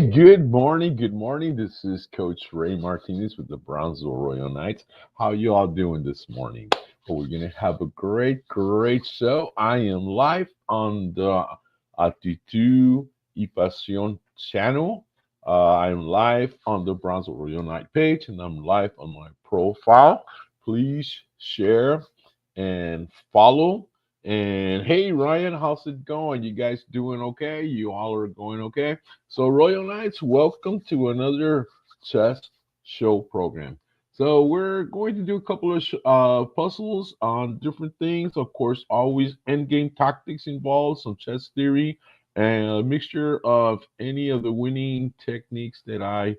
Good morning. Good morning. This is Coach Ray Martinez with the Brownsville Royal Knights. How you all doing this morning? Well, we're gonna have a great show. I am live on the Actitud y Pasión channel. I'm live on the Brownsville Royal Knight page, and I'm live on my profile. Please share and follow. And hey, Ryan, how's it going? You guys doing okay? You all are going okay? So, Royal Knights, welcome to another chess show program. So, we're going to do a couple of puzzles on different things. Of course, always endgame tactics involved, some chess theory, and a mixture of any of the winning techniques that I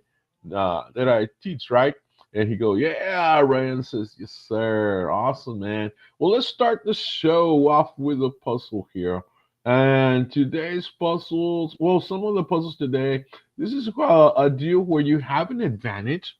teach. Right? And he go, yeah. Ryan says, yes, sir. Awesome, man. Well, let's start the show off with a puzzle here. And today's puzzles, well, some of the puzzles today, this is a deal where you have an advantage.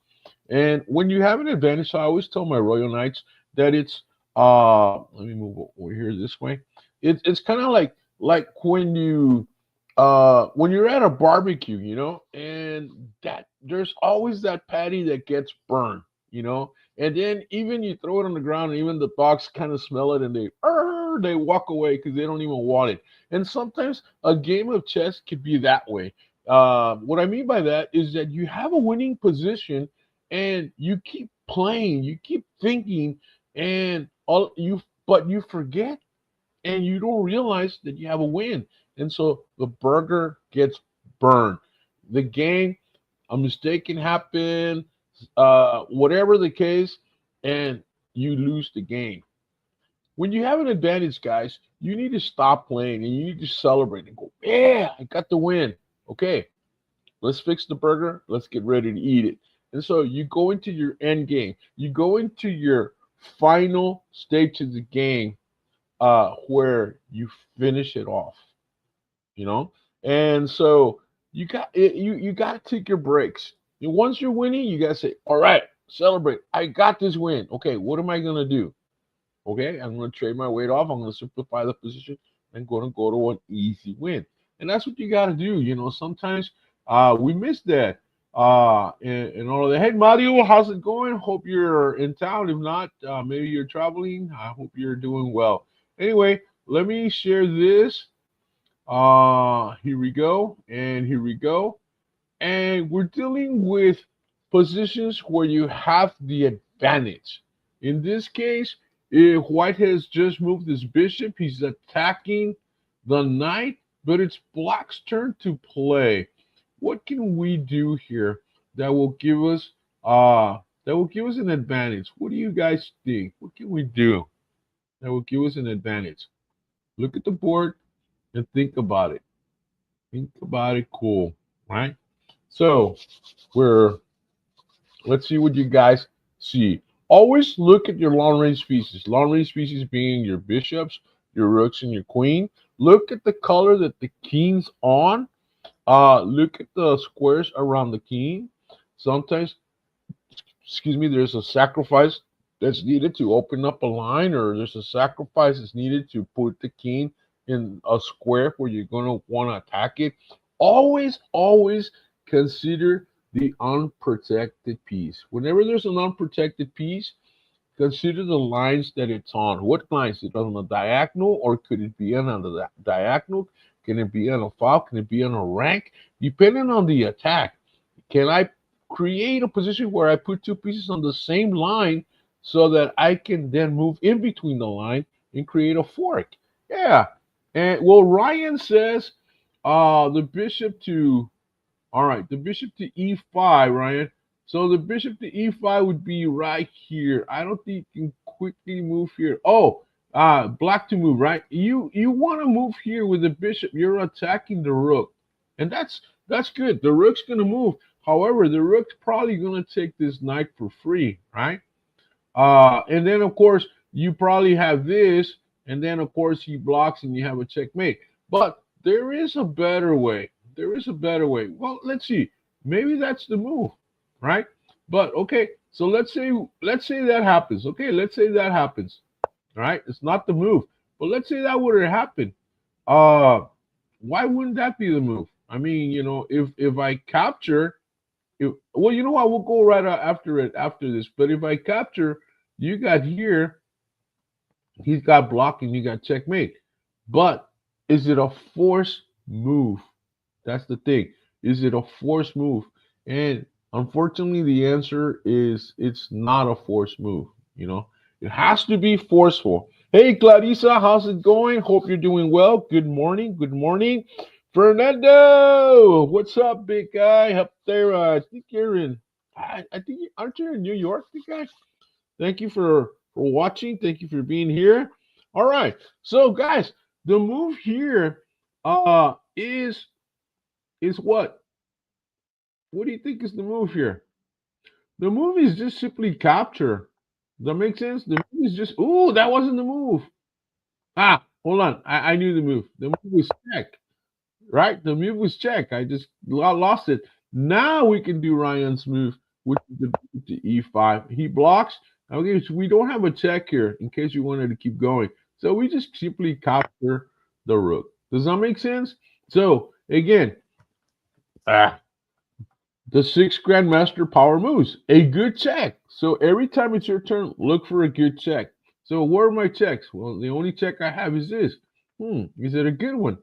And when you have an advantage, I always tell my Royal Knights that it's let me move over here this way. It's kind of like when you're at a barbecue, and that there's always that patty that gets burned, and then even you throw it on the ground, and even the dogs kind of smell it, and they walk away because they don't even want it. And sometimes a game of chess could be that way. What I mean by that is that you have a winning position, and you keep playing, you keep thinking, and but you forget and you don't realize that you have a win. And so the burger gets burned. The game, a mistake can happen, whatever the case, and you lose the game. When you have an advantage, guys, you need to stop playing and you need to celebrate and go, yeah, I got the win. Okay, let's fix the burger. Let's get ready to eat it. And so you go into your end game. You go into your final stage of the game where you finish it off, you know. And so you got to take your breaks. And once you're winning, you got to say, "All right, celebrate! I got this win. Okay, what am I gonna do? Okay, I'm gonna trade my weight off. I'm gonna simplify the position. I'm gonna go to an easy win." And that's what you got to do. Sometimes we miss that. And all of that. Hey, Mario, how's it going? Hope you're in town. If not, maybe you're traveling. I hope you're doing well. Anyway, let me share this. Here we go, and here we go. And we're dealing with positions where you have the advantage. In this case, if White has just moved his bishop, he's attacking the knight, but it's Black's turn to play. What can we do here that will give us an advantage? What do you guys think? What can we do that will give us an advantage? Look at the board and think about it. Think about it cool, right? So we're let's see what you guys see. Always look at your long range pieces. Long range pieces being your bishops, your rooks, and your queen. Look at the color that the king's on. Look at the squares around the king. Sometimes, excuse me, there's a sacrifice that's needed to open up a line, or there's a sacrifice that's needed to put the king in a square where you're going to want to attack it. Always consider the unprotected piece. Whenever there's an unprotected piece, consider the lines that it's on. What lines? Is it on a diagonal, or could it be on a diagonal? Can it be on a file? Can it be on a rank? Depending on the attack, can I create a position where I put two pieces on the same line so that I can then move in between the line and create a fork? Yeah. And well, Ryan says the bishop to all right, the bishop to e5, Ryan. So the bishop to e5 would be right here. I don't think you can quickly move here. Oh, Black to move, right? You want to move here with the bishop. You're attacking the rook, and that's good. The rook's gonna move. However, the rook's probably gonna take this knight for free, right? And then of course you probably have this, and then of course he blocks, and you have a checkmate. But there is a better way. There is a better way. Well, let's see. Maybe that's the move, right? But okay, so let's say that happens. Okay, let's say that happens. All right, it's not the move, but let's say that would have happened. Uh, why wouldn't that be the move? I mean, if I capture, well, you know what? We'll go right after it after this. But if I capture, you got here, he's got block, and you got checkmate. But is it a forced move? That's the thing. Is it a forced move? And unfortunately, the answer is it's not a forced move. You know, it has to be forceful. Hey, Clarissa, how's it going? Hope you're doing well. Good morning. Good morning. Fernando, what's up, big guy? Up there, I think you're in. I think aren't you in New York, big guy? Thank you for watching. Thank you for being here. All right. So, guys, the move here is what? What do you think is the move here? The move is just simply capture. Does that make sense? The move is just, ooh, that wasn't the move. Ah, hold on. I knew the move. The move was check, right? The move was check. I just lost it. Now we can do Ryan's move, which is the E5. He blocks. Okay, so we don't have a check here in case you wanted to keep going. So we just simply capture the rook. Does that make sense? So again, ah, the six grandmaster power moves. A good check. So every time it's your turn, look for a good check. So where are my checks? Well, the only check I have is this. Is it a good one?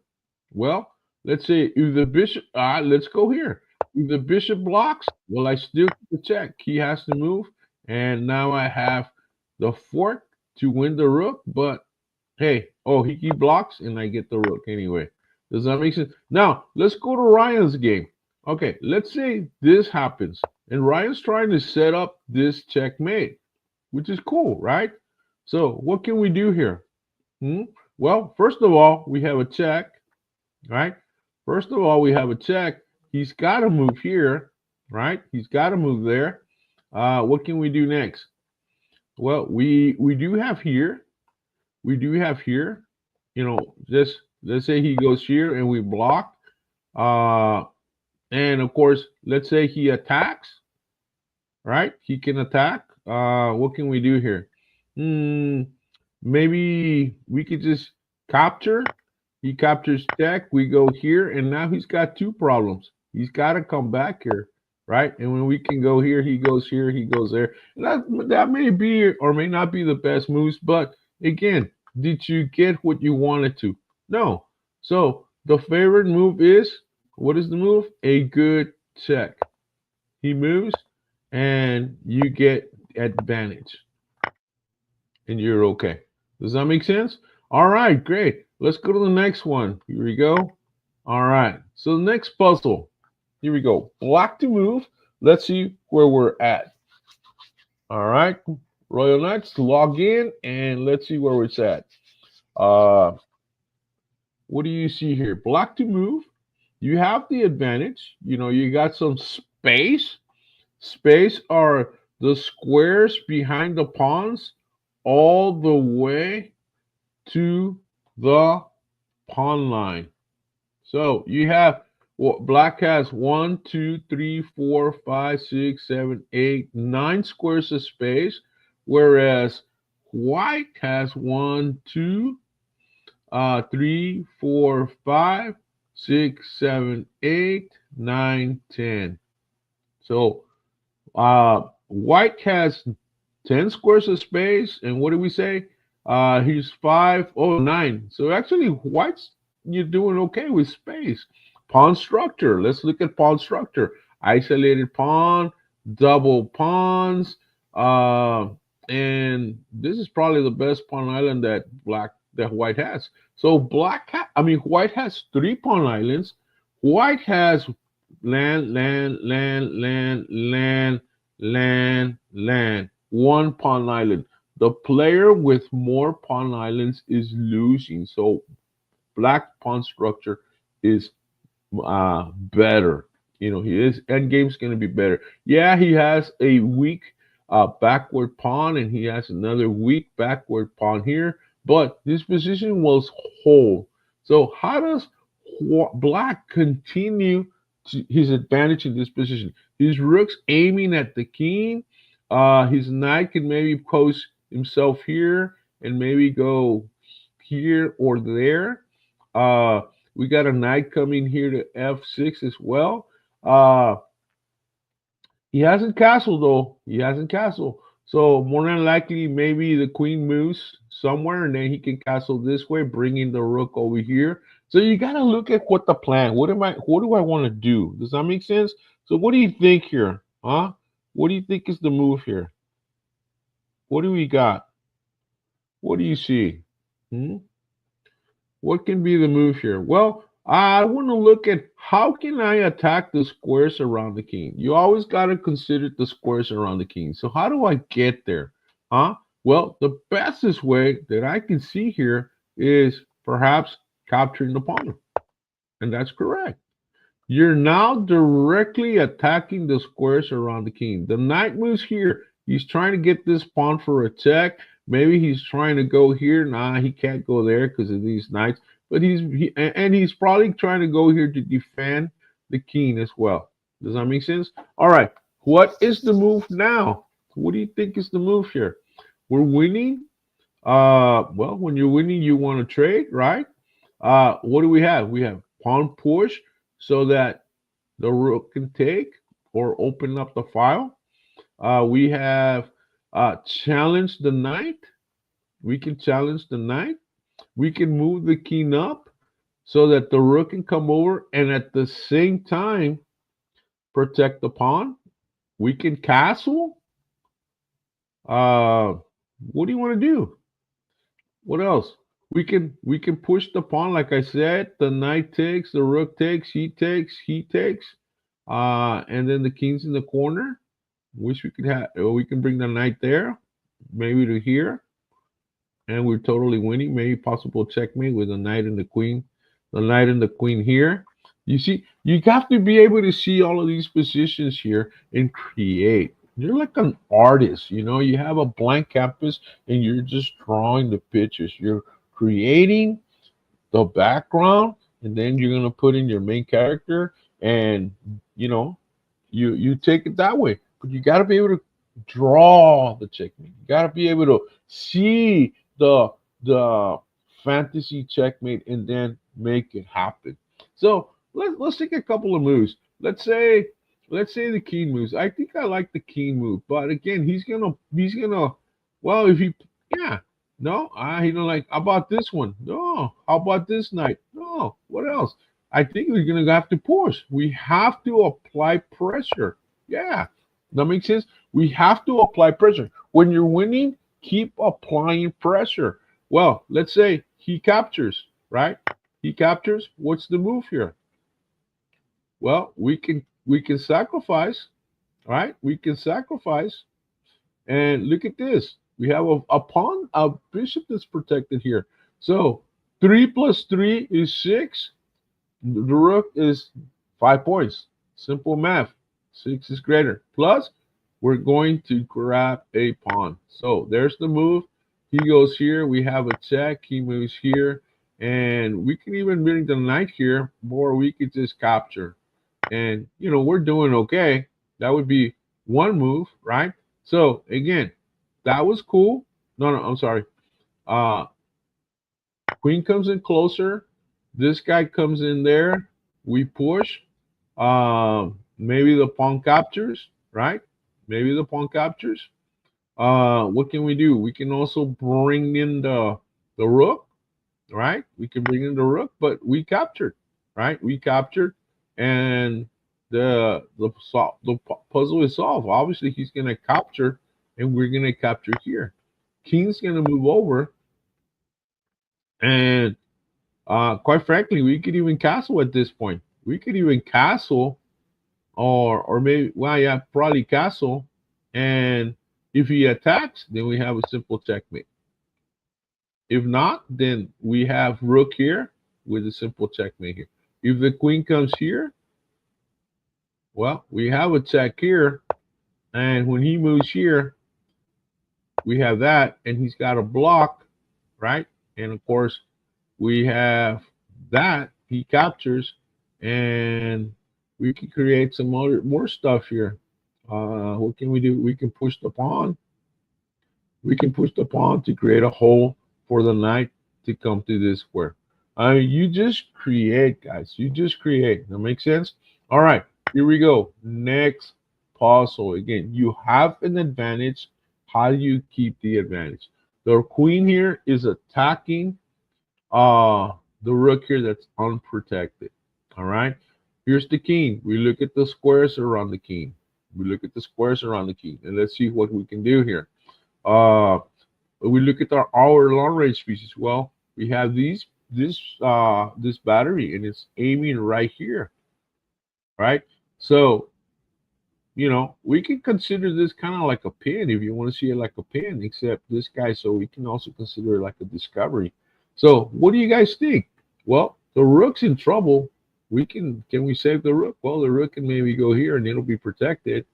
Well, let's say if the bishop, let's go here. If the bishop blocks, well, I still get the check. He has to move, and now I have the fork to win the rook. But hey, oh, he blocks, and I get the rook anyway. Does that make sense? Now let's go to Ryan's game. Okay, let's say this happens, and Ryan's trying to set up this checkmate, which is cool, right? So what can we do here? Well, first of all, we have a check, right? First of all, we have a check. He's got to move here, right? He's got to move there. What can we do next? Well, we do have here. We do have here. Just let's say he goes here and we block. And of course, let's say he attacks, right? He can attack. What can we do here? Maybe we could just capture. He captures check. We go here, and now he's got two problems. He's got to come back here, right? And when we can go here, he goes here, he goes there. And that may be or may not be the best moves, but again, did you get what you wanted to? No. So the favorite move is, what is the move? A good check. He moves, and you get advantage, and you're okay. Does that make sense? All right, great. Let's go to the next one. Here we go. All right. So the next puzzle. Here we go. Black to move. Let's see where we're at. All right. Royal Knights, log in, and let's see where it's at. What do you see here? Black to move. You have the advantage. You got some space. Space are the squares behind the pawns all the way to the pawn line. So you have what black has 1, 2, 3, 4, 5, 6, 7, 8, 9 squares of space, whereas white has 1, 2, 3, 4, 5, 6, 7, 8, 9, 10. So white has 10 squares of space, and what do we say? He's 5, 9. So actually, white's you're doing okay with space. Pawn structure. Let's look at pawn structure. Isolated pawn, double pawns, and this is probably the best pawn island that white has. So white has 3 pawn islands. White has land, land, land, land, land, land, land. 1 pawn island. The player with more pawn islands is losing. So black pawn structure is better. His end game's going to be better. Yeah, he has a weak backward pawn, and he has another weak backward pawn here, but this position was whole. So how does black continue his advantage in this position? His rook's aiming at the king. His knight can maybe post himself here and maybe go here or there. We got a knight coming here to f6 as well. Uh, he hasn't castled though. He hasn't castled. So more than likely, maybe the queen moves somewhere, and then he can castle this way, bringing the rook over here. So you gotta look at what the plan. What do I want to do? Does that make sense? So what do you think here? Huh? What do you think is the move here? What do we got? What do you see? Hmm? What can be the move here? Well, I want to look at how can I attack the squares around the king. You always got to consider the squares around the king. So how do I get there? Huh? Well, the bestest way that I can see here is perhaps capturing the pawn. And that's correct. You're now directly attacking the squares around the king. The knight moves here. He's trying to get this pawn for a check. Maybe he's trying to go here. Nah, he can't go there because of these knights. But he's probably trying to go here to defend the king as well. Does that make sense? All right. What is the move now? What do you think is the move here? We're winning. Well, when you're winning, you want to trade, right? What do we have? We have pawn push so that the rook can take or open up the file. We have challenge the knight. We can challenge the knight. We can move the king up so that the rook can come over and at the same time protect the pawn. We can castle. What do you want to do? What else? We can push the pawn, like I said. The knight takes, the rook takes, he takes, he takes. And then the king's in the corner. Wish we could have. We can bring the knight there, maybe to here, and we're totally winning. Maybe possible checkmate with the knight and the queen. The knight and the queen here. You see, you have to be able to see all of these positions here and create. You're like an artist, you know. You have a blank canvas and you're just drawing the pictures. You're creating the background, and then you're gonna put in your main character, and you know, you take it that way. But you got to be able to draw the checkmate. You got to be able to see the fantasy checkmate and then make it happen. So let's take a couple of moves. Let's say the king moves. I think I like the king move, but again, he's gonna well, if he yeah. No, he don't like. How about this one? No. How about this knight? No. What else? I think we're gonna have to push. We have to apply pressure. Yeah, that makes sense. We have to apply pressure. When you're winning, keep applying pressure. Well, let's say he captures, right? He captures. What's the move here? Well, we can sacrifice, right? We can sacrifice. And look at this. We have a pawn, a bishop that's protected here. So 3 + 3 is 6. The rook is 5 points. Simple math. 6 is greater. Plus, we're going to grab a pawn. So there's the move. He goes here. We have a check. He moves here. And we can even bring the knight here, or we could just capture. And, we're doing okay. That would be one move, right? So, again, that was cool. No, I'm sorry. Uh, Queen comes in closer. This guy comes in there. We push. Maybe the pawn captures, right? Maybe the pawn captures. What can we do? We can also bring in the rook, right? We can bring in the rook, but we captured, right? We captured, and the puzzle is solved. Obviously, he's gonna capture, and we're gonna capture here. King's gonna move over, and quite frankly, we could even castle at this point. We could even castle, or maybe, well, yeah, probably castle. And if he attacks, then we have a simple checkmate. If not, then we have rook here with a simple checkmate here. If the queen comes here, well, we have a check here. And when he moves here, we have that, and he's got a block, right? And of course, we have that. He captures, and we can create some more stuff here. What can we do? We can push the pawn. We can push the pawn to create a hole for the knight to come to this square. You just create, guys. You just create. That makes sense? All right, here we go. Next puzzle. Again, you have an advantage. How do you keep the advantage? The queen here is attacking the rook here that's unprotected. All right. Here's the king. We look at the squares around the king. We look at the squares around the king, and let's see what we can do here. Uh, we look at our long range pieces. Well, we have this battery, and it's aiming right here, right? So we can consider this kind of like a pin if you want to see it like a pin, except this guy, so we can also consider it like a discovery. So what do you guys think? Well, the rook's in trouble. Can we save the rook? Well, the rook can maybe go here and it'll be protected.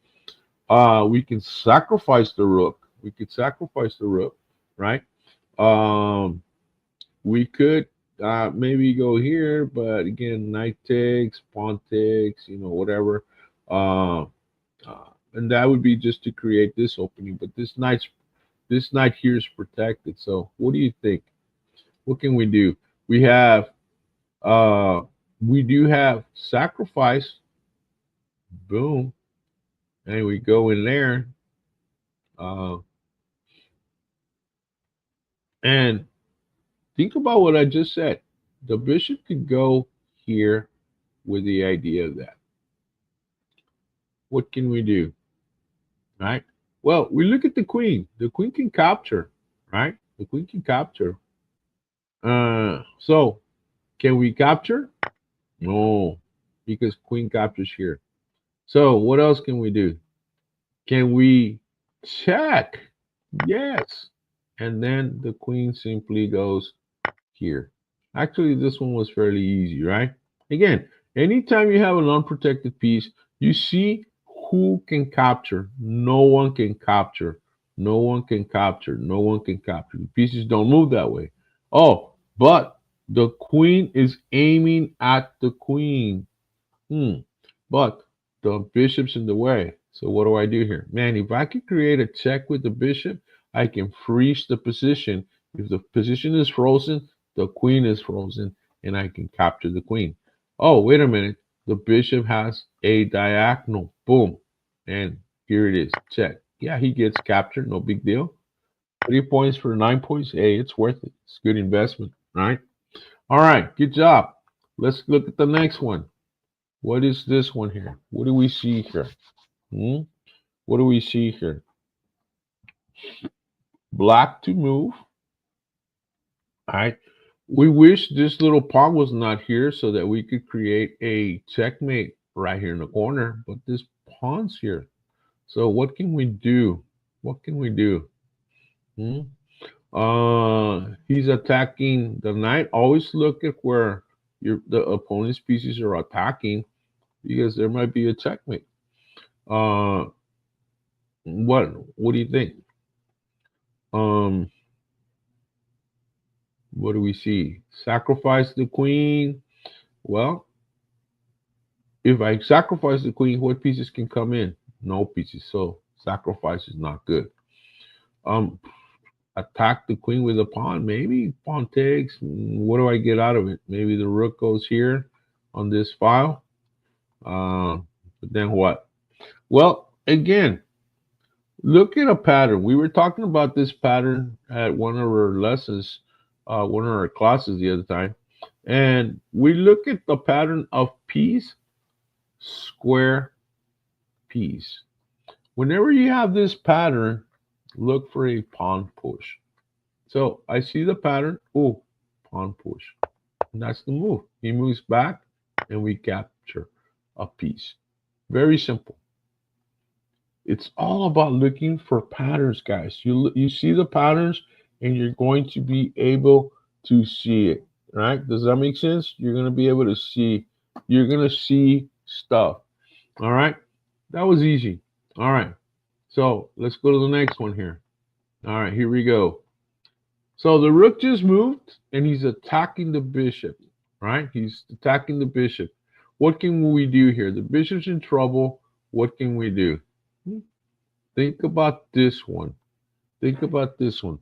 We can sacrifice the rook. We could sacrifice the rook, right? Um, we could maybe go here, but again, knight takes, pawn takes, whatever. Uh, and that would be just to create this opening. But this knight here is protected. So what do you think? What can we do? We have we do have sacrifice. Boom, and we go in there. Uh, and think about what I just said. The bishop could go here with the idea of that. What can we do? Right? Well, we look at the queen. The queen can capture, right? The queen can capture. So can we capture? No, because queen captures here. So what else can we do? Can we check? Yes. And then the queen simply goes here. Actually, this one was fairly easy, right? Again, anytime you have an unprotected piece, you see who can capture. No one can capture. No one can capture. No one can capture. The pieces don't move that way. Oh, but the queen is aiming at the queen. But the bishop's in the way. So what do I do here? Man, if I could create a check with the bishop, I can freeze the position. If the position is frozen, the queen is frozen, and I can capture the queen. Oh, wait a minute. The bishop has a diagonal. Boom. And here it is. Check. Yeah, he gets captured. No big deal. 3 points for 9 points. Hey, it's worth it. It's good investment, right? All right. Good job. Let's look at the next one. What is this one here? What do we see here? What do we see here? Black to move. All right. We wish this little pawn was not here so that we could create a checkmate right here in the corner, but this pawn's here. So what can we do? What can we do? He's attacking the knight. Always look at where the opponent's pieces are attacking because there might be a checkmate. What do you think? What do we see? Sacrifice the queen. Well, if I sacrifice the queen, what pieces can come in? No pieces. So sacrifice is not good. Attack the queen with a pawn. Maybe pawn takes. What do I get out of it? Maybe the rook goes here on this file. But then what? Well, again, look at a pattern. We were talking about this pattern at one of our lessons, one of our classes the other time. And we look at the pattern of piece, square, piece. Whenever you have this pattern, look for a pawn push. So I see the pattern. Oh, pawn push. And that's the move. He moves back and we capture a piece. Very simple. It's all about looking for patterns, guys. You see the patterns and you're going to be able to see it, right? Does that make sense? You're going to be able to see. You're going to see stuff. All right? That was easy. All right. So let's go to the next one here. All right, here we go. So the rook just moved and he's attacking the bishop, right? He's attacking the bishop. What can we do here? The bishop's in trouble. What can we do? Think about this one. Think about this one.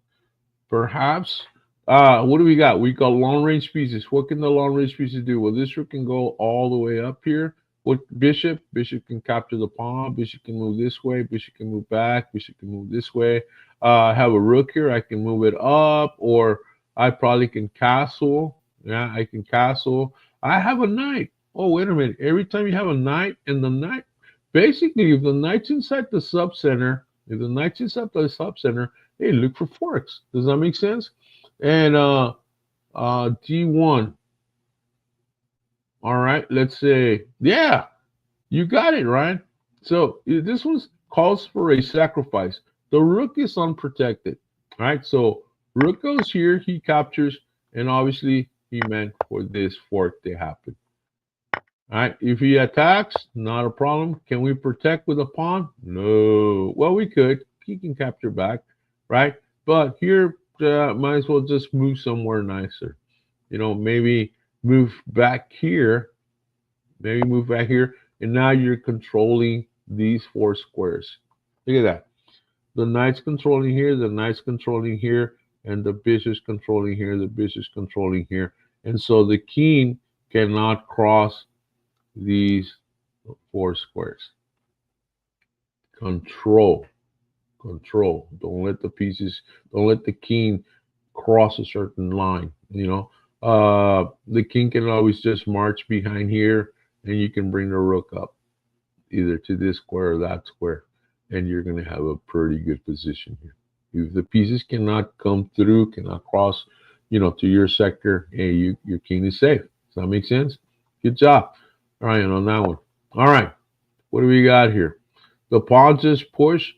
Perhaps What do we got? We got long range pieces. What can the long range pieces do? Well, this rook can go all the way up here. What bishop? Bishop can capture the pawn. Bishop can move this way. Bishop can move back. Bishop can move this way. I have a rook here. I can move it up, or I probably can castle. Yeah, I can castle. I have a knight. Oh, wait a minute. Every time you have a knight, and the knight, basically, if the knight's inside the sub center, if the knight's inside the sub center, hey, look for forks. Does that make sense? And G1. All right, let's say, yeah, you got it, Ryan. So this one calls for a sacrifice. The rook is unprotected. All right, so rook goes here, he captures, and obviously he meant for this fork to happen. All right, if he attacks, not a problem. Can we protect with a pawn? No. Well, we could. He can capture back, right? But here, might as well just move somewhere nicer. You know, maybe move back here. Maybe move back here. And now you're controlling these four squares. Look at that. The knight's controlling here, the knight's controlling here, and the bishop's controlling here, the bishop's controlling here. And so the king cannot cross these four squares. Control. Control. Don't let the pieces, don't let the king cross a certain line. You know, the king can always just march behind here, and you can bring the rook up either to this square or that square, and you're going to have a pretty good position here. If the pieces cannot come through, cannot cross, you know, to your sector, hey, your king is safe. Does that make sense? Good job, Ryan, on that one. All right, what do we got here? The pawn just pushed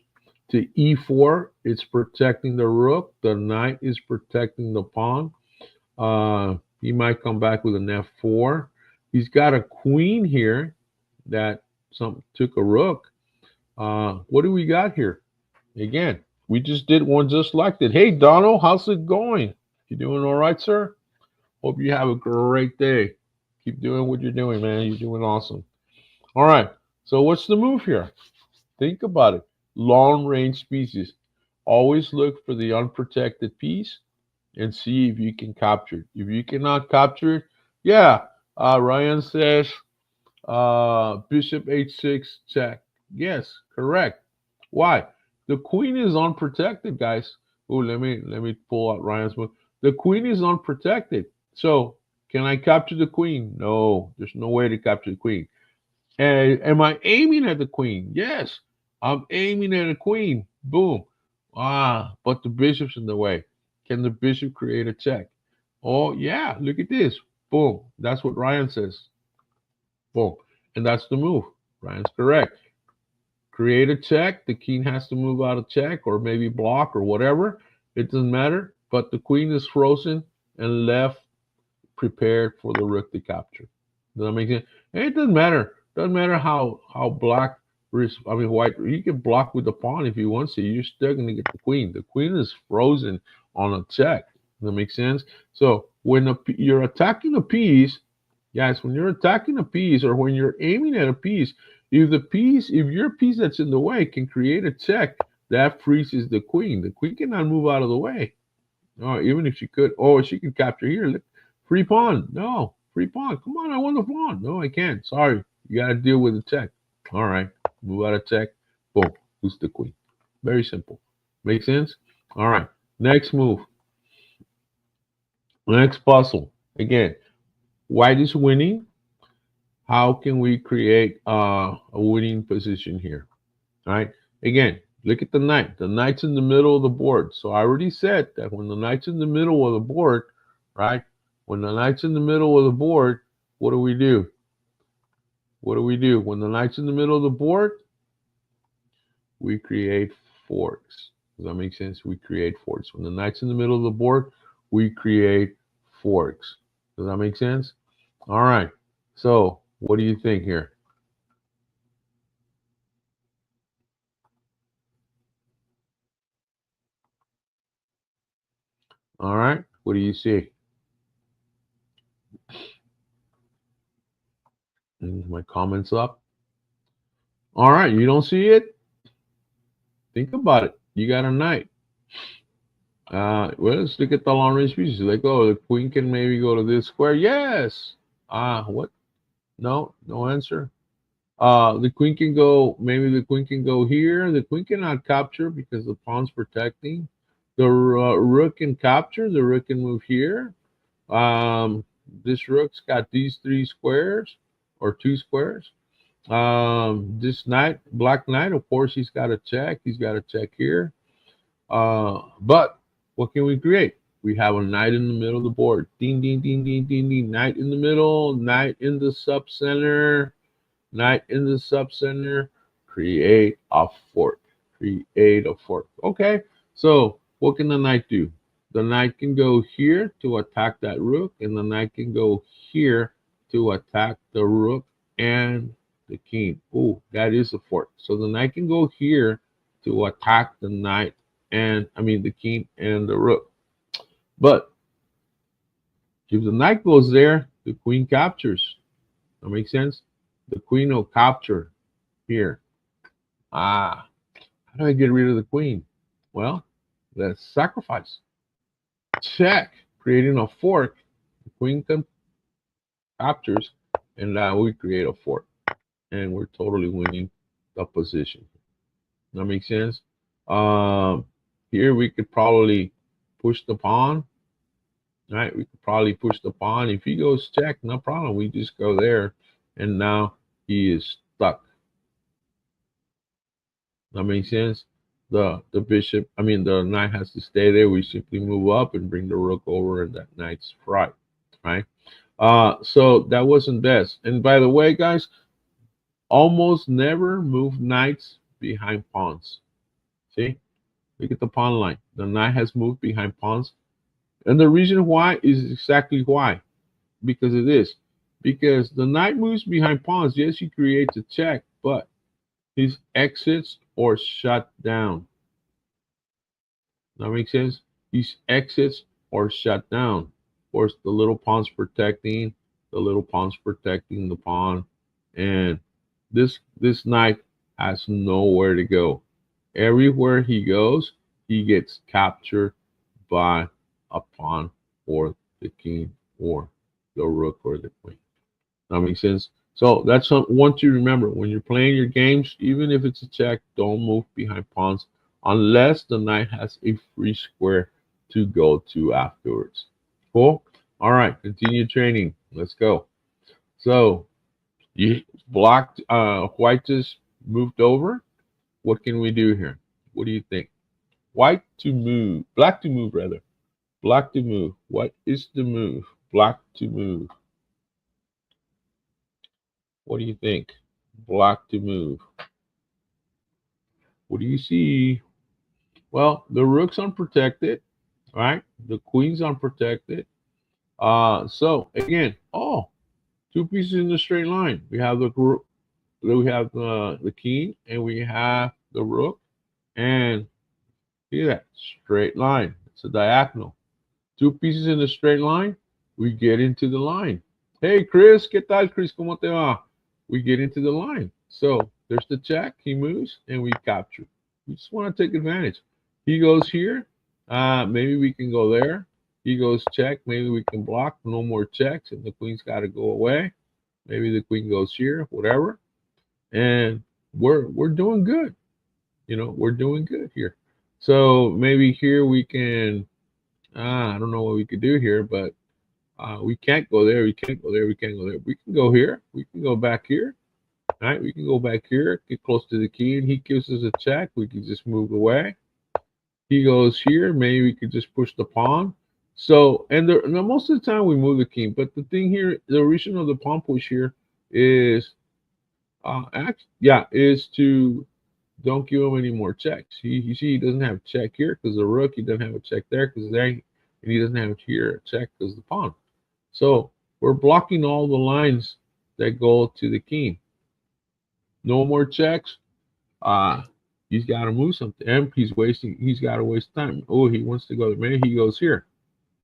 to e4. It's protecting the rook. The knight is protecting the pawn. He might come back with an f4. He's got a queen here that took a rook. What do we got here? Again, we just did one just like that. Hey, Donald, how's it going? You doing all right, sir? Hope you have a great day. Keep doing what you're doing, man. You're doing awesome. All right. So what's the move here? Think about it. Long range pieces. Always look for the unprotected piece and see if you can capture it. If you cannot capture it, yeah. Ryan says bishop h6 check. Yes, correct. Why? The queen is unprotected, guys. Oh, let me pull out Ryan's book. The queen is unprotected. So can I capture the queen? No, there's no way to capture the queen. And am I aiming at the queen? Yes, I'm aiming at the queen. Boom. But the bishop's in the way. Can the bishop create a check? Oh, yeah, look at this. Boom. That's what Ryan says. Boom. And that's the move. Ryan's correct. Create a check. The king has to move out of check or maybe block or whatever. It doesn't matter. But the queen is frozen and left prepared for the rook to capture. Does that make sense? And it doesn't matter. Doesn't matter how black, white. You can block with the pawn if you want to. You're still going to get the queen. The queen is frozen on a check. Does that make sense? So when you're attacking a piece, guys, when you're attacking a piece or when you're aiming at a piece, if your piece that's in the way can create a check, that freezes the queen. The queen cannot move out of the way. Oh, even if she could, she can capture here. Look, free pawn. No, free pawn. Come on, I want the pawn. No, I can't. Sorry. You got to deal with the check. All right. Move out of check. Boom. Lose the queen. Very simple. Make sense? All right. Next move. Next puzzle. Again, white is winning. How can we create a winning position here? All right. Again, look at the knight. The knight's in the middle of the board. So I already said that when the knight's in the middle of the board, right? When the knight's in the middle of the board, what do we do? What do we do? When the knight's in the middle of the board, we create forks. Does that make sense? We create forks. When the knight's in the middle of the board, we create forks. Does that make sense? All right. So what do you think here? All right. What do you see? My comments up. All right. You don't see it? Think about it. You got a knight. Well, let's look at the long range pieces. Like, oh, the queen can maybe go to this square. Yes. What? No, no answer. The queen can go, maybe the queen can go here. The queen cannot capture because the pawn's protecting. The rook can capture. The rook can move here. Um, this rook's got these three squares or two squares. This knight, black knight, of course, he's got a check. He's got a check here. But what can we create? We have a knight in the middle of the board. Ding, ding, ding, ding, ding, ding. Knight in the middle, knight in the sub center, knight in the sub center. Create a fork. Create a fork. Okay, so what can the knight do? The knight can go here to attack that rook, and the knight can go here to attack the rook and the king. Oh, that is a fork. So the knight can go here to attack the knight and I mean the king and the rook. But if the knight goes there, the queen captures. That makes sense? The queen will capture here. How do I get rid of the queen? Well, let's sacrifice. Check. Creating a fork. The queen captures, and now we create a fork. And we're totally winning the position. That makes sense? Here we could probably push the pawn. Right, we could probably push the pawn. If he goes check, no problem. We just go there, and now he is stuck. That makes sense. The bishop, I mean the knight has to stay there. We simply move up and bring the rook over, and that knight's fried. Right. So that wasn't best. And by the way, guys, almost never move knights behind pawns. See, look at the pawn line. The knight has moved behind pawns. And the reason why is exactly why. Because of this. Because the knight moves behind pawns. Yes, he creates a check, but his exits or shut down. That makes sense? His exits or shut down. Of course, the little pawn's protecting, the little pawn's protecting the pawn. And this knight has nowhere to go. Everywhere he goes, he gets captured by a pawn or the king or the rook or the queen. That makes sense. So that's one to remember when you're playing your games. Even if it's a check, don't move behind pawns unless the knight has a free square to go to afterwards. Cool. All right, continue training. Let's go. So you blocked. White just moved over. What can we do here? What do you think? White to move. Black to move rather. Black to move. What is the move? Black to move. What do you think? Black to move. What do you see? Well, the rook's unprotected, right? The queen's unprotected. So again, two pieces in the straight line. We have the king, and we have the rook, and see that straight line. It's a diagonal. Two pieces in the straight line. We get into the line. Hey, Chris, ¿qué tal, Chris? ¿Cómo te va? We get into the line. So there's the check. He moves, and we capture. We just want to take advantage. He goes here. Maybe we can go there. He goes check. Maybe we can block. No more checks, and the queen's got to go away. Maybe the queen goes here. Whatever. And we're doing good. We're doing good here. So maybe here we can. I don't know what we could do here, but we can't go there. We can't go there. We can't go there. We can go here. We can go back here. All right, we can go back here, get close to the king. He gives us a check. We can just move away. He goes here. Maybe we could just push the pawn. So, and now most of the time we move the king. But the thing here, the reason of the pawn push here is, is to don't give him any more checks. You see, he doesn't have a check here because the rook. He doesn't have a check there because there, and he doesn't have here a check because the pawn. So we're blocking all the lines that go to the king. No more checks. He's got to move something. And he's got to waste time. Oh, he wants to go there. Maybe he goes here.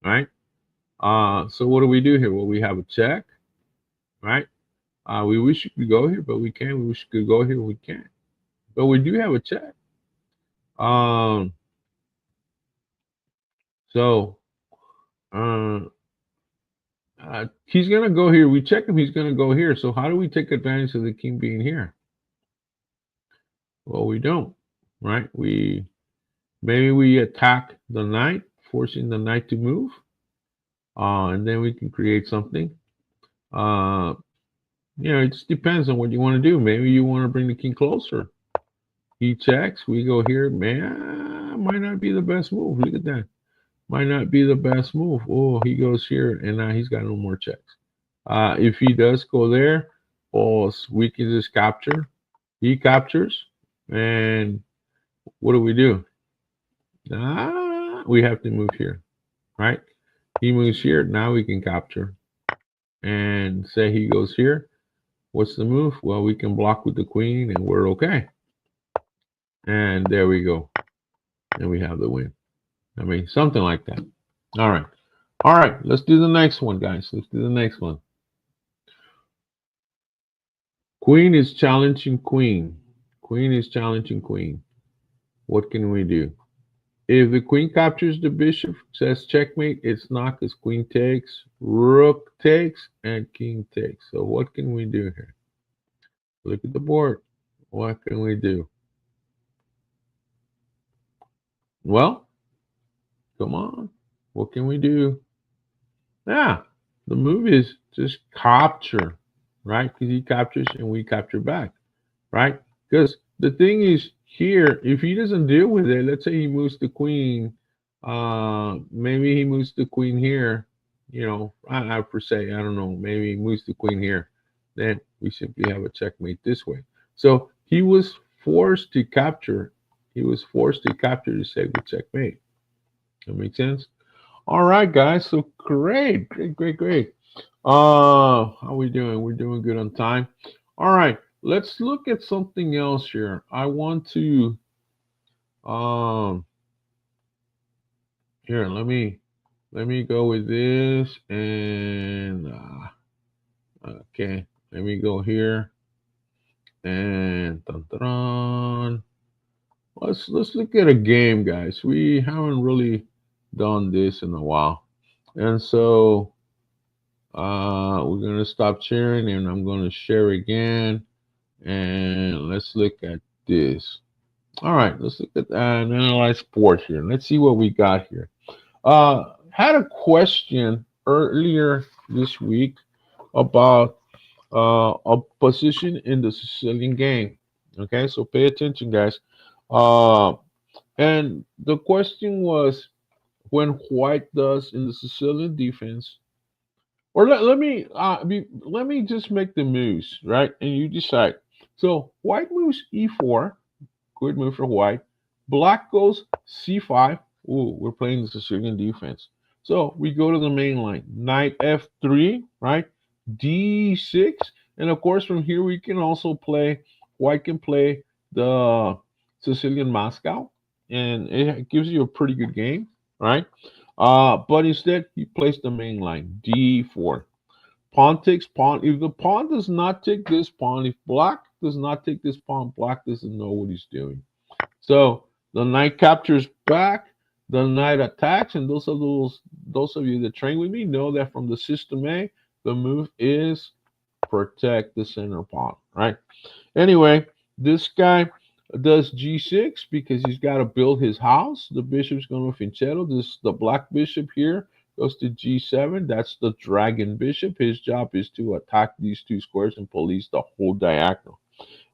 Right? So what do we do here? Well, we have a check. Right? We wish we could go here, but we can't. We wish we could go here, we can't. But we do have a check. So uh, he's gonna go here. We check him. He's gonna go here. So how do we take advantage of the king being here? Well, we don't, right? We maybe we attack the knight, forcing the knight to move, and then we can create something. Uh, it just depends on what you want to do. Maybe you want to bring the king closer. He checks. We go here. Man, might not be the best move. Look at that. Might not be the best move. Oh, he goes here, and now he's got no more checks. If he does go there, oh, we can just capture. He captures, and what do we do? We have to move here, right? He moves here. Now we can capture, and say he goes here. What's the move? Well, we can block with the queen, and we're okay. And there we go, and we have the win. I mean, something like that. All right. All right. Let's do the next one, guys. Let's do the next one. Queen is challenging queen. Queen is challenging queen. What can we do? If the queen captures the bishop, says checkmate, it's not because queen takes, rook takes, and king takes. So what can we do here? Look at the board. What can we do? Well, come on. What can we do? Yeah, the move is just capture, right? Because he captures and we capture back, right? Because the thing is here, if he doesn't deal with it, let's say he moves the queen, maybe he moves the queen here, I per se, I don't know, maybe he moves the queen here, then we simply have a checkmate this way. So he was forced to capture. He was forced to capture to save the checkmate. That makes sense? All right, guys. So great, great, great, great. How are we doing? We're doing good on time. All right, let's look at something else here. I want to here. Let me go with this and okay. Let me go here and dun, dun, dun. Let's look at a game, guys. We haven't really done this in a while, and so we're gonna stop sharing, and I'm gonna share again, and let's look at this. All right, let's look at and analyze sport here. Let's see what we got here. Had a question earlier this week about a position in the Sicilian game. Okay, so pay attention, guys. Uh, and the question was when White does in the Sicilian defense, or let me just make the moves, right? And you decide. So White moves e4, good move for White. Black goes c5. Ooh, we're playing the Sicilian defense. So we go to the main line. Knight f3, right? d6. And of course, from here we can also play, White can play the Sicilian Moscow. And it gives you a pretty good game, right? But instead, he plays the main line, d4. Pawn takes pawn. If the pawn does not take this pawn, if black does not take this pawn, black doesn't know what he's doing. So the knight captures back, the knight attacks, and those of you that train with me know that from the system A, the move is protect the center pawn, right? Anyway, this guy does g6 because he's got to build his house. The bishop's going to finchetto. The black bishop here goes to g7. That's the dragon bishop. His job is to attack these two squares and police the whole diagonal.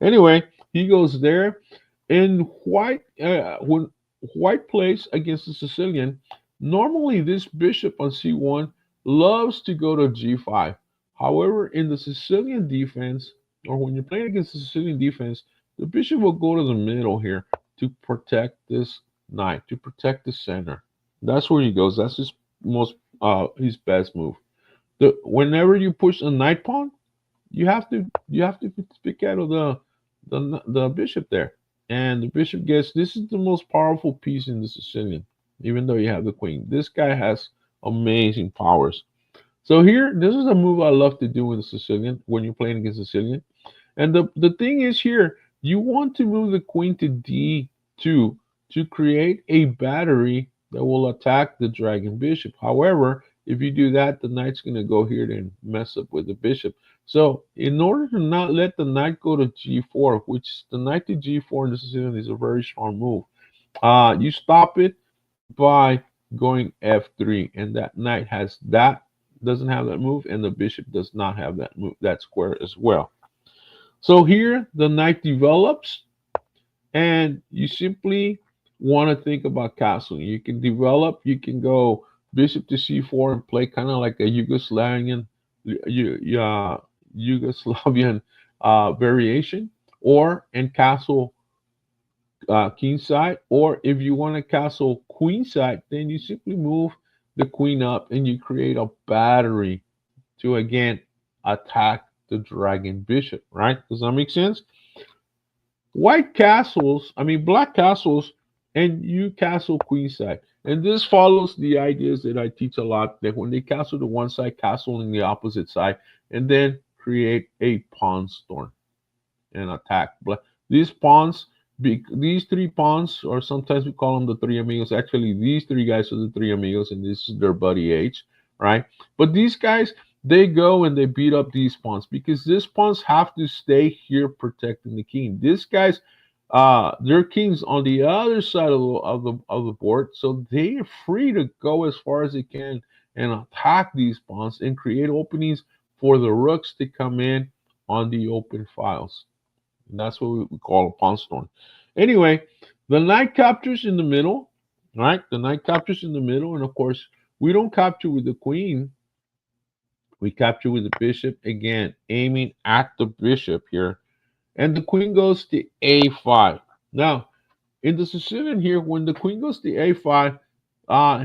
Anyway, he goes there. And when White plays against the Sicilian, normally this bishop on c1 loves to go to g5. However, in the Sicilian defense, or when you're playing against the Sicilian defense, the bishop will go to the middle here to protect this knight, to protect the center. That's where he goes. That's his best move. Whenever you push a knight pawn, you have to pick out of the bishop there, and the bishop gets, this is the most powerful piece in the Sicilian. Even though you have the queen, this guy has amazing powers. So here, this is a move I love to do in the Sicilian when you're playing against Sicilian. And the thing is here, you want to move the queen to d2 to create a battery that will attack the dragon bishop. However, if you do that, the knight's going to go here and mess up with the bishop. So in order to not let the knight go to g4, which the knight to g4 in this position is a very strong move, you stop it by going f3, and that knight has that doesn't have that move, and the bishop does not have that move, that square as well. So here the knight develops, and you simply want to think about castling. You can develop, you can go bishop to c4 and play kind of like a Yugoslavian variation, or and castle king side, or if you want to castle queen side, then you simply move the queen up and you create a battery to again attack the dragon bishop, right? Does that make sense? White castles, I mean black castles, and you castle queen side. And this follows the ideas that I teach a lot, that when they castle to one side, castle in the opposite side, and then create a pawn storm and attack. These pawns, these three pawns, or sometimes we call them the three amigos. Actually, these three guys are the three amigos, and this is their buddy H, right? But these guys, they go and they beat up these pawns because these pawns have to stay here protecting the king. These guys, their king's on the other side of the board, so they are free to go as far as they can and attack these pawns and create openings for the rooks to come in on the open files. And that's what we call a pawn storm. Anyway, the knight captures in the middle, right? The knight captures in the middle, and of course, we don't capture with the queen. We capture with the bishop, again, aiming at the bishop here. And the queen goes to a5. Now, in the Sicilian here, when the queen goes to a5,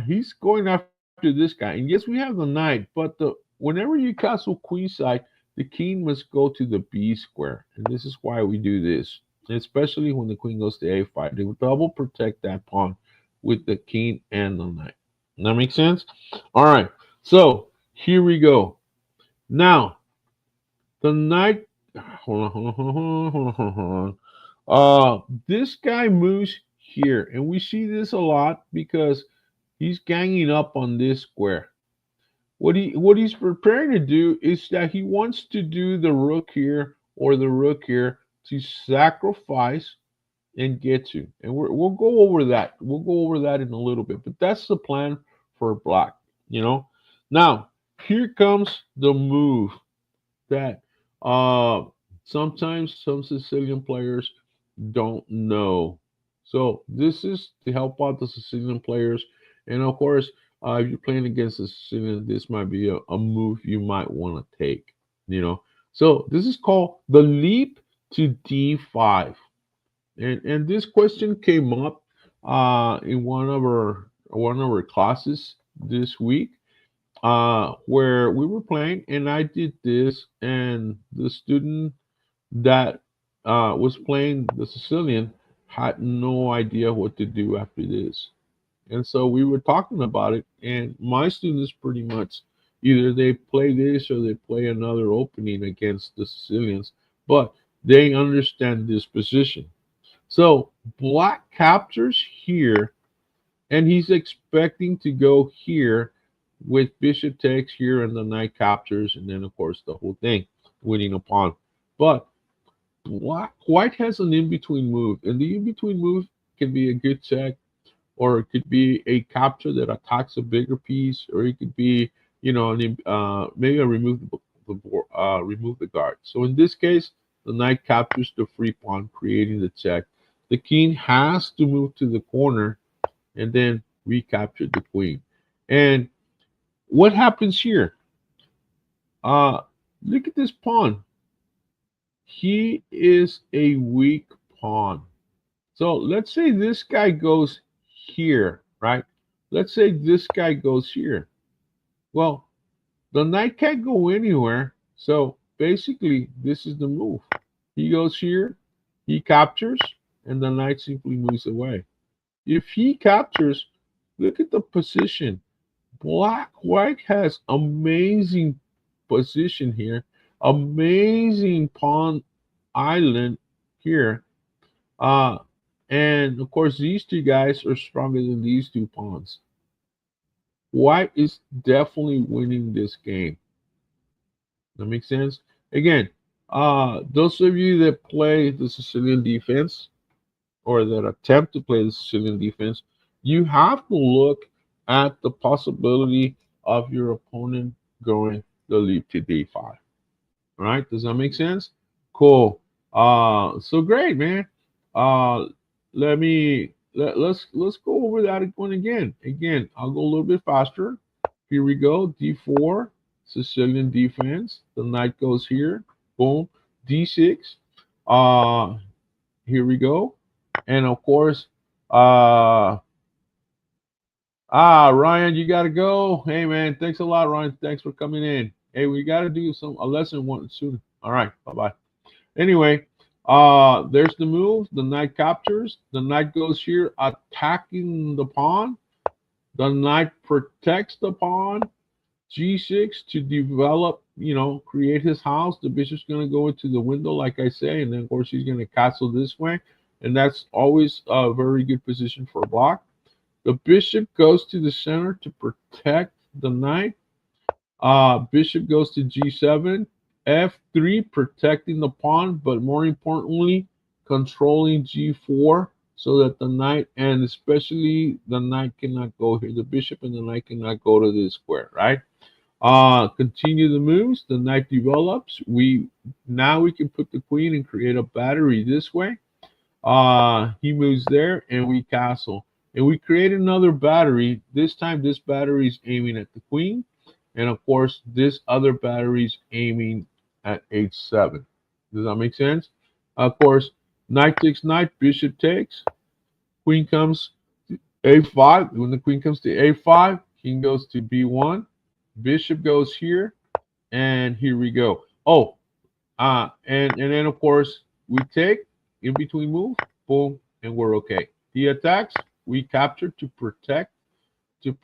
he's going after this guy. And yes, we have the knight, but whenever you castle queen side, the king must go to the b square. And this is why we do this, especially when the queen goes to a5. They will double protect that pawn with the king and the knight. That makes sense? All right, so here we go. Now, the knight, this guy moves here, and we see this a lot because he's ganging up on this square. What he's preparing to do is that he wants to do the rook here or the rook here to sacrifice and get you. And we'll go over that. We'll go over that in a little bit. But that's the plan for black. Now here comes the move that sometimes some Sicilian players don't know. So this is to help out the Sicilian players, and of course, if you're playing against the Sicilian, this might be a move you might want to take. So this is called the leap to d5, and this question came up in one of our classes this week, where we were playing, and I did this, and the student that was playing the Sicilian had no idea what to do after this. And so we were talking about it, and my students pretty much either they play this or they play another opening against the Sicilians, but they understand this position. So black captures here, and he's expecting to go here with bishop takes here and the knight captures, and then of course the whole thing, winning a pawn. But white has an in-between move, and the in-between move can be a good check, or it could be a capture that attacks a bigger piece, or it could be, maybe a remove the guard. So in this case, the knight captures the free pawn, creating the check. The king has to move to the corner, and then recapture the queen. And what happens here? Look at this pawn. He is a weak pawn. So let's say this guy goes here, right? Let's say this guy goes here. Well, the knight can't go anywhere. So basically, this is the move. He goes here, he captures, and the knight simply moves away. If he captures, look at the position. White has amazing position here, amazing pawn island here, uh, And of course, these two guys are stronger than these two pawns. White is definitely winning this game. That makes sense. Again, those of you that play the Sicilian defense or that attempt to play the Sicilian defense, you have to look at the possibility of your opponent going the leap to d5. Right? Does that make sense? Cool. So great, man. Uh, let's go over that one again. Again, I'll go a little bit faster. Here we go. D4, Sicilian defense. The knight goes here. Boom. D6. Uh, here we go. And of course, Ryan, you gotta go. Hey man, thanks a lot, Ryan. Thanks for coming in. Hey, we gotta do a lesson one soon. All right, bye bye. Anyway, there's the move. The knight captures. The knight goes here, attacking the pawn. The knight protects the pawn. G6 to develop, create his house. The bishop's gonna go into the window, like I say, and then of course he's gonna castle this way, and that's always a very good position for a block. The bishop goes to the center to protect the knight. Bishop goes to g7. F3, protecting the pawn, but more importantly, controlling g4 so that the knight, and especially the knight, cannot go here. The bishop and the knight cannot go to this square, right? Continue the moves. The knight develops. Now we can put the queen and create a battery this way. He moves there, and we castle. And we create another battery. This time, this battery is aiming at the queen. And of course, this other battery is aiming at h7. Does that make sense? Of course, knight takes knight, bishop takes. Queen comes to a5. When the queen comes to a5, king goes to b1. Bishop goes here. And here we go. Oh, and then, of course, we take in between move. Boom. And we're okay. He attacks. We capture to protect the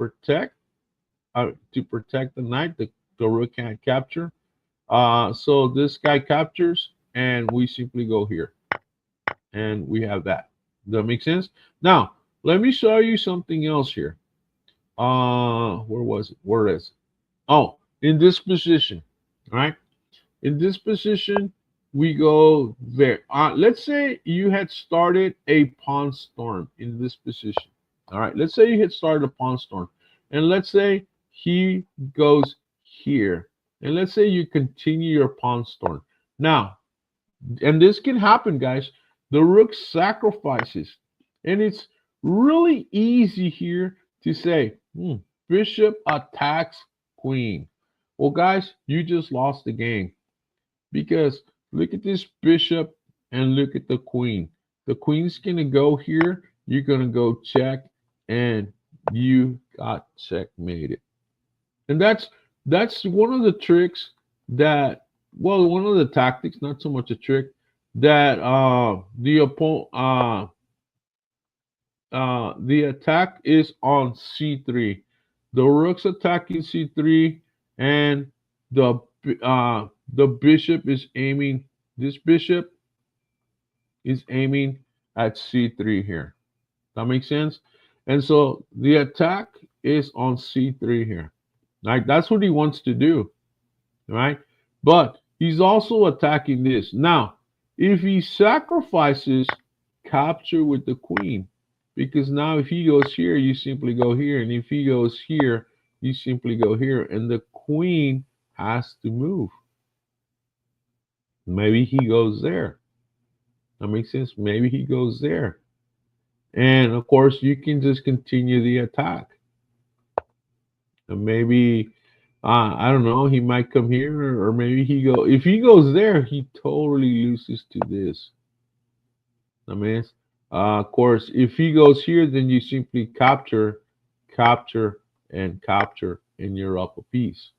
knight. The rook can't capture. So this guy captures, and we simply go here, and we have that. Does that make sense? Now let me show you something else here. Where was it? Where is it? Oh, in this position, right? In this position, we go there. Let's say you had started a pawn storm in this position. All right, let's say you had started a pawn storm, and let's say he goes here, and let's say you continue your pawn storm. Now, and this can happen, guys. The rook sacrifices, and it's really easy here to say, bishop attacks queen. Well, guys, you just lost the game. Because look at this bishop and look at the queen. The queen's going to go here. You're going to go check, and you got checkmated. And that's one of the tricks that, well, one of the tactics, not so much a trick, that the attack is on c3. The rook's attacking c3, and the bishop is aiming. This bishop is aiming at c3 here. That makes sense. And so the attack is on c3 here. Like that's what he wants to do, right? But he's also attacking this. Now, if he sacrifices, capture with the queen, because now if he goes here, you simply go here, and if he goes here, you simply go here, and the queen has to move. Maybe he goes there. That makes sense. Maybe he goes there. And of course, you can just continue the attack. And maybe, I don't know, he might come here, or maybe if he goes there, he totally loses to this. That means, of course, if he goes here, then you simply capture, and capture, and you're up a piece.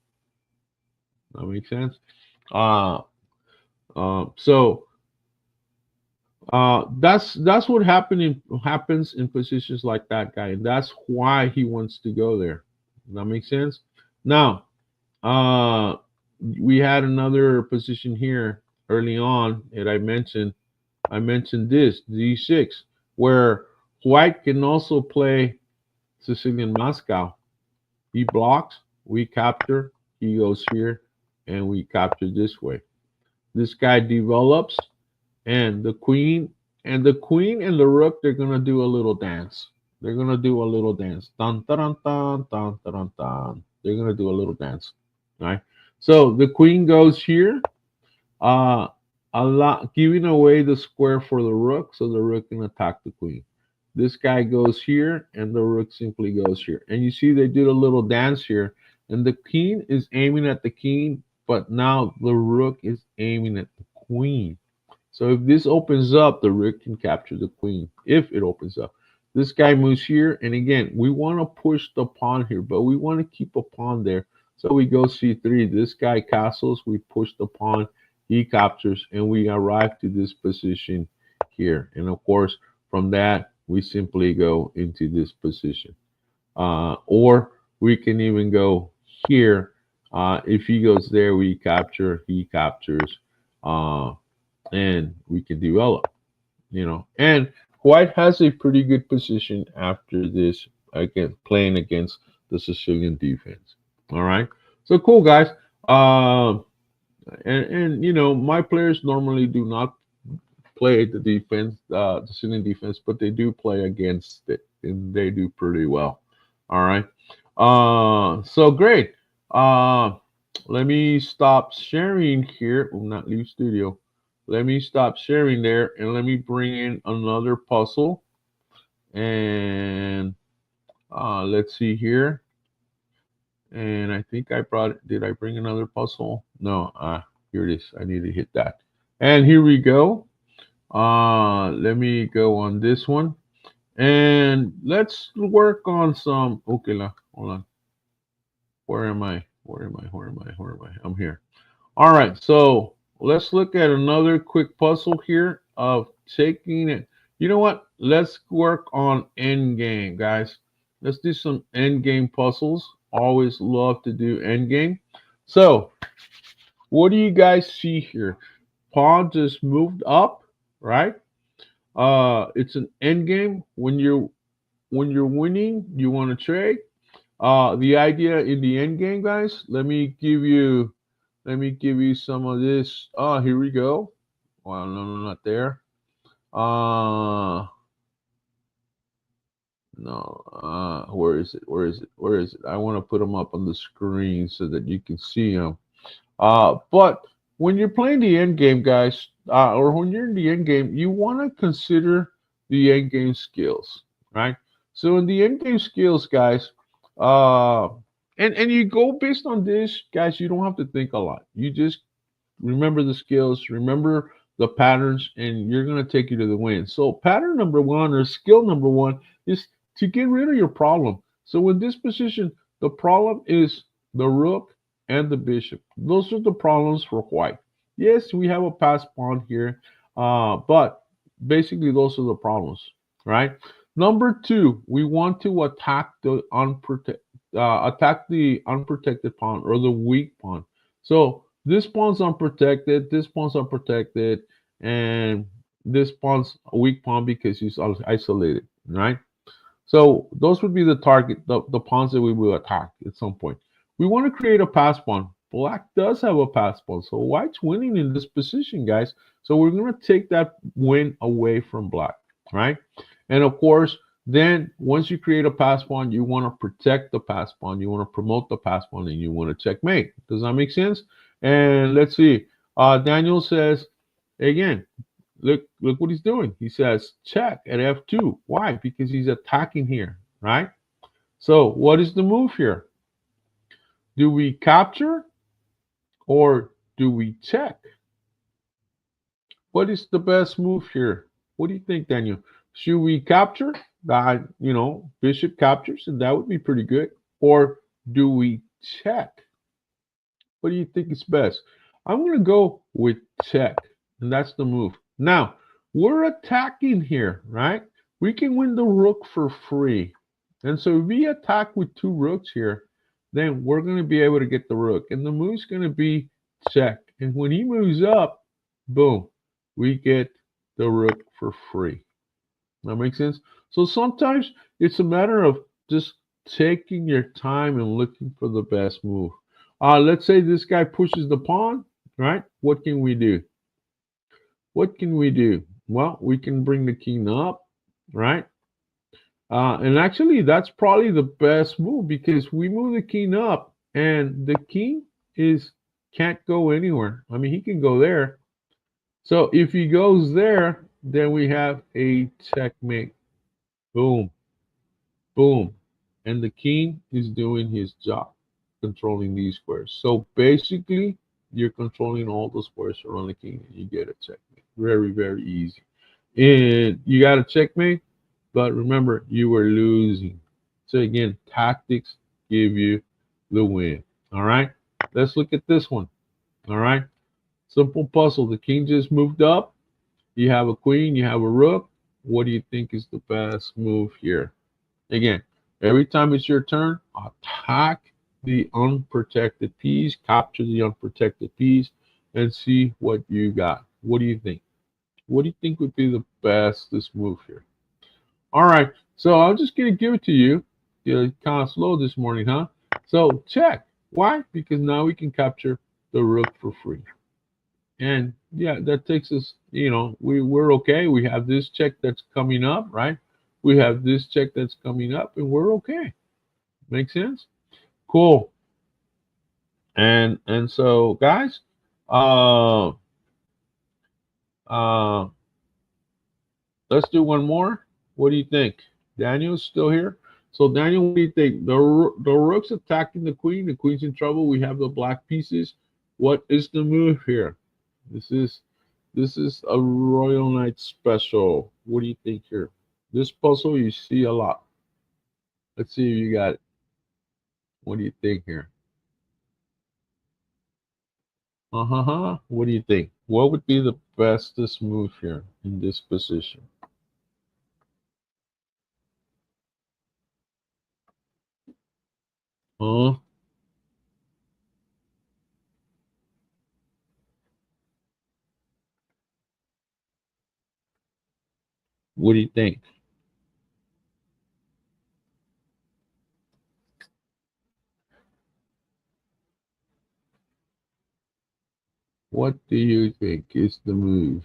That makes sense. So that's what happens in positions like that, guy, and that's why he wants to go there. That makes sense. Now, we had another position here early on that I mentioned. I mentioned this d6. where white can also play Sicilian Moscow. He blocks, we capture, he goes here, and we capture this way. This guy develops, and the queen and the rook, they're gonna do a little dance. They're gonna do a little dance. Dun dun dun dun dun dun dun. They're gonna do a little dance. Right? So the queen goes here, uh a lot giving away the square for the rook, so the rook can attack the queen. This guy goes here, and the rook simply goes here. And you see they did a little dance here, and the king is aiming at the king, but now the rook is aiming at the queen. So if this opens up, the rook can capture the queen. If it opens up, this guy moves here, and again, we want to push the pawn here, but we want to keep a pawn there. So we go c3. This guy castles. We push the pawn. He captures, and we arrive to this position here. And of course, from that, we simply go into this position. Or we can even go here. If he goes there, we capture. He captures. And we can develop, And white has a pretty good position after this, again, playing against the Sicilian defense. All right. So cool, guys. And my players normally do not play the defense, the Sicilian defense, but they do play against it, and they do pretty well. All right. So great. Let me stop sharing here. Will not leave studio. Let me stop sharing there, and let me bring in another puzzle. And let's see here. And I think I brought it. Did I bring another puzzle? No. Here it is. I need to hit that. And here we go. Let me go on this one. And let's work on some. Okay, hold on. Where am I? I'm here. All right. So let's look at another quick puzzle here of taking it. You know what? Let's work on end game, guys. Let's do some end game puzzles. Always love to do end game. So, what do you guys see here? Pawn just moved up, right? It's an end game. When you're winning, you want to trade. The idea in the end game, guys. Let me give you some of this. Oh, here we go. Well, no, not there. No. Where is it? I want to put them up on the screen so that you can see them. But when you're playing the end game, guys, or when you're in the end game, you want to consider the end game skills, right? So in the end game skills, guys, and you go based on this, guys. You don't have to think a lot. You just remember the skills, remember the patterns, and you're gonna take you to the win. So pattern number one or skill number one is to get rid of your problem. So in this position, the problem is the rook and the bishop. Those are the problems for white. Yes, we have a passed pawn here, but basically those are the problems, right? Number two, we want to attack the unprotected pawn or the weak pawn. So this pawn's unprotected, this pawn's unprotected, and this pawn's a weak pawn because he's isolated, right? So those would be the target, the pawns that we will attack at some point. We want to create a pass pawn. Black does have a pass pawn, so white's winning in this position, guys. So we're going to take that win away from black, right? And of course, then once you create a pass pawn, you want to protect the pass pawn, you want to promote the pass pawn, and you want to checkmate. Does that make sense? And let's see. Daniel says, again, look what he's doing. He says check at f2. Why? Because he's attacking here, right? So what is the move here? Do we capture or do we check? What is the best move here? What do you think, Daniel? Should we capture? Bishop captures, and that would be pretty good. Or do we check? What do you think is best? I'm going to go with check, and that's the move. Now, we're attacking here, right? We can win the rook for free. And so if we attack with two rooks here, then we're going to be able to get the rook. And the move's going to be check. And when he moves up, boom, we get the rook for free. That makes sense. So sometimes it's a matter of just taking your time and looking for the best move. Let's say this guy pushes the pawn, right? What can we do? What can we do? Well, we can bring the king up, right? And actually, that's probably the best move because we move the king up, and the king is can't go anywhere. I mean, he can go there. So if he goes there, then we have a checkmate. Boom, boom, and the king is doing his job, controlling these squares. So basically, you're controlling all the squares around the king, and you get a checkmate. Very, very easy. And you got a checkmate, but remember, you were losing. So again, tactics give you the win. All right, let's look at this one. All right, simple puzzle. The king just moved up. You have a queen, you have a rook. What do you think is the best move here? Again, every time it's your turn, attack the unprotected piece, capture the unprotected piece, and see what you got. What do you think? What do you think would be the best this move here? All right, so I'm just gonna give it to you. You're kind of slow this morning, huh? So check. Why? Because now we can capture the rook for free. And yeah, that takes us, we're okay. We have this check that's coming up, right? We have this check that's coming up, and we're okay. Make sense? Cool. And so guys, uh uh let's do one more. What do you think? Daniel's still here. So Daniel, what do you think? The rook's attacking the queen. The queen's in trouble. We have the black pieces. What is the move here? This is this is a Royal Knight special. What do you think here? This puzzle you see a lot. Let's see if you got it. What do you think here? Uh-huh. What do you think? What would be the bestest move here in this position? Huh? What do you think? What do you think is the move?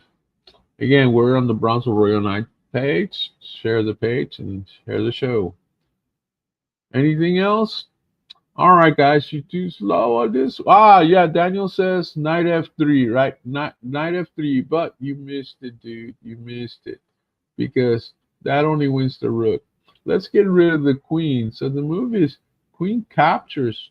Again, we're on the Brownsville Royal Knight page. Share the page and share the show. Anything else? All right, guys, you're too slow on this. Yeah, Daniel says knight f3, right? Knight f3, but you missed it, dude. You missed it because that only wins the rook. Let's get rid of the queen. So the move is queen captures.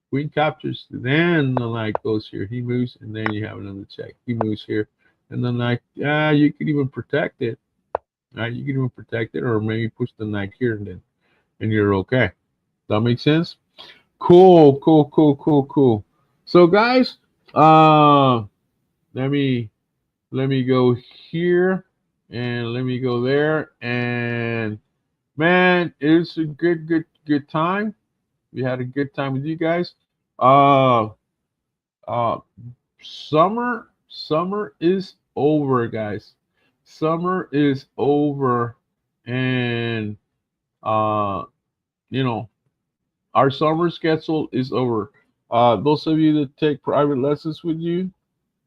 Queen captures. Then the knight goes here. He moves, and then you have another check. He moves here, and the knight. You can even protect it. Right? You can even protect it, or maybe push the knight here, and you're okay. That makes sense. Cool, cool, cool, cool, cool. So guys, let me go here and let me go there. And man, it's a good time. We had a good time with you guys. Uh uh summer is over, guys. Summer is over, and uh you know our summer schedule is over. Those of you that take private lessons with you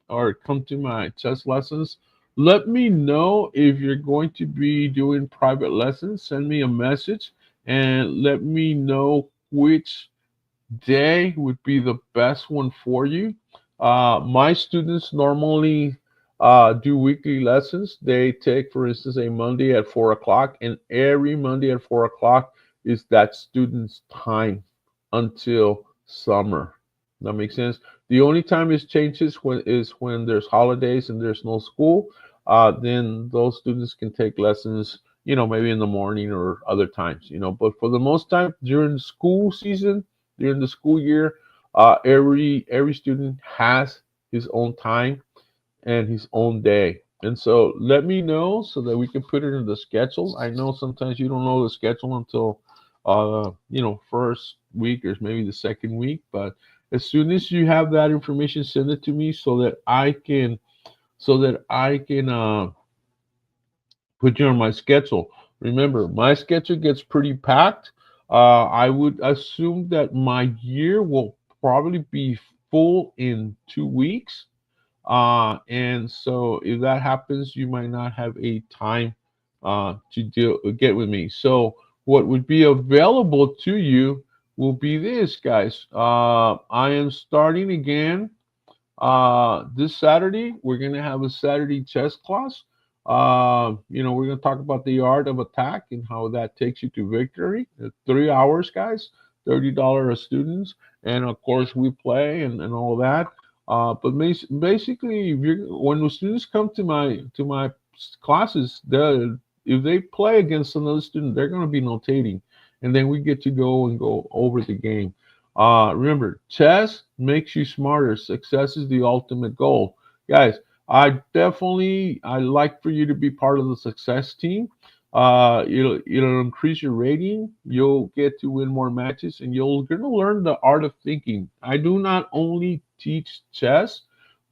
or come to my chess lessons, let me know if you're going to be doing private lessons. Send me a message and let me know which day would be the best one for you. My students normally do weekly lessons. They take, for instance, a Monday at 4 o'clock, and every Monday at 4 o'clock is that student's time until summer. That makes sense. The only time it changes when there's holidays and there's no school. Then those students can take lessons, maybe in the morning or other times, But for the most time during the school season, during the school year, every student has his own time and his own day. And so let me know so that we can put it in the schedule. I know sometimes you don't know the schedule until first week or maybe the second week, but as soon as you have that information, send it to me so that I can put you on my schedule. Remember, my schedule gets pretty packed. I would assume that my year will probably be full in 2 weeks. And so if that happens, you might not have a time to get with me. So what would be available to you will be this, guys. I am starting again this Saturday. We're gonna have a Saturday chess class. We're gonna talk about the art of attack and how that takes you to victory. 3 hours, guys. $30 a students, and of course we play and all that. But basically, when the students come to my classes, if they play against another student, they're gonna be notating, and then we get to go over the game. Remember, chess makes you smarter. Success is the ultimate goal. Guys, I like for you to be part of the success team. It'll increase your rating. You'll get to win more matches, and you're gonna learn the art of thinking. I do not only teach chess,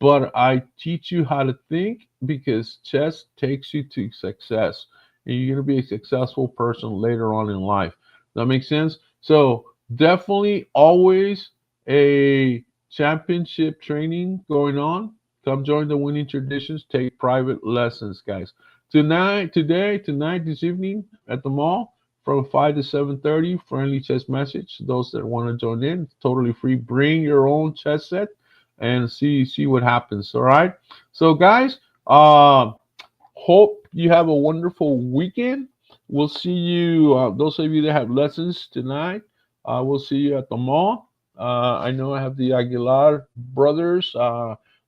but I teach you how to think because chess takes you to success. And you're gonna be a successful person later on in life. That makes sense? So definitely always a championship training going on. Come join the winning traditions. Take private lessons, guys. Tonight, this evening at the mall from 5 to 7:30. Friendly chess message. Those that want to join in, it's totally free. Bring your own chess set and see what happens. All right. So, guys, hope you have a wonderful weekend. We'll see you. Those of you that have lessons tonight, we'll see you at the mall. I know I have the Aguilar brothers.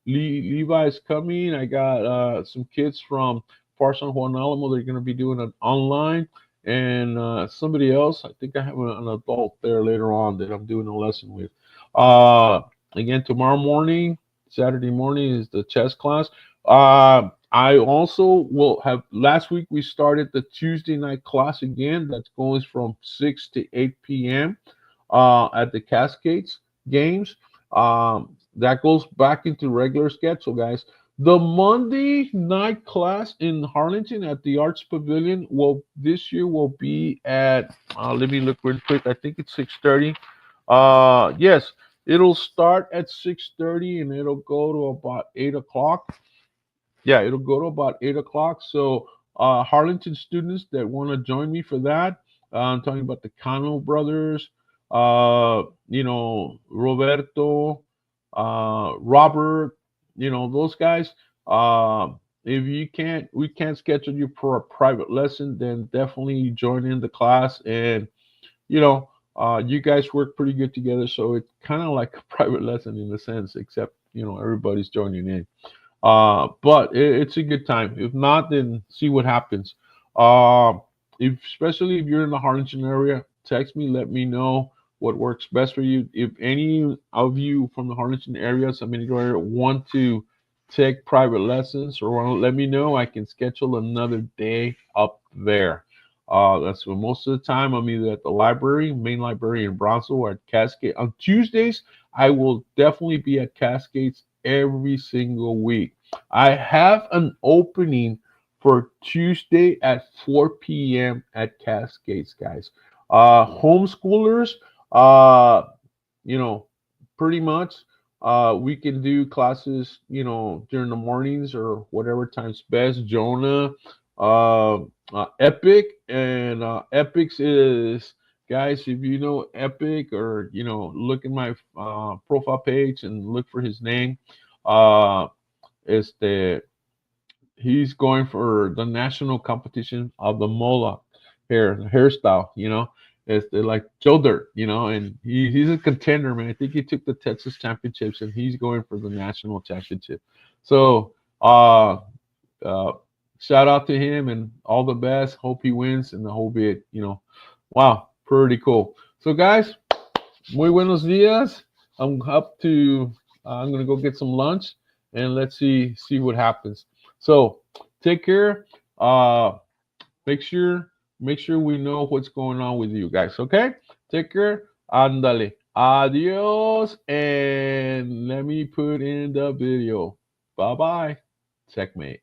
Levi is coming. I got some kids from Far San Juan Alamo. They're going to be doing it online. And somebody else, I think I have an adult there later on that I'm doing a lesson with. Again, tomorrow morning, Saturday morning is the chess class. I also will have, last week we started the Tuesday night class again. That's going from 6 to 8 p.m. At the Cascades games. That goes back into regular schedule, guys. The Monday night class in Harlingen at the Arts Pavilion this year will be at let me look real quick. I think it's 6:30. Yes, it'll start at 6:30 and it'll go to about 8 o'clock. Yeah, it'll go to about 8 o'clock. So Harlingen students that want to join me for that, I'm talking about the Cano brothers, Roberto, Robert, those guys. If we can't schedule you for a private lesson, then definitely join in the class. And you guys work pretty good together, so it's kind of like a private lesson in a sense, except everybody's joining in. But it's a good time. If not, then see what happens. Especially if you're in the Harlingen area, text me, let me know what works best for you. If any of you from the Harlingen area, San Benito area, want to take private lessons or want to let me know, I can schedule another day up there. That's when most of the time I'm either at the library, main library in Brownsville, or at Cascade. On Tuesdays, I will definitely be at Cascades every single week. I have an opening for Tuesday at 4 p.m. at Cascades, guys. Homeschoolers, pretty much, we can do classes, during the mornings or whatever time's best. Jonah, Epic, and Epics is, guys, if you know Epic, or look at my profile page and look for his name. He's going for the national competition of the mola hairstyle. It's like Joe Dirt, and he's a contender, man. I think he took the Texas championships, and he's going for the national championship. So uh shout out to him and all the best. Hope he wins and the whole bit. Wow, pretty cool. So, guys, muy buenos dias. I'm I'm gonna go get some lunch, and let's see what happens. So take care. Make sure we know what's going on with you guys. Okay, take care. Andale. Adios. And let me put in the video. Bye bye. Checkmate.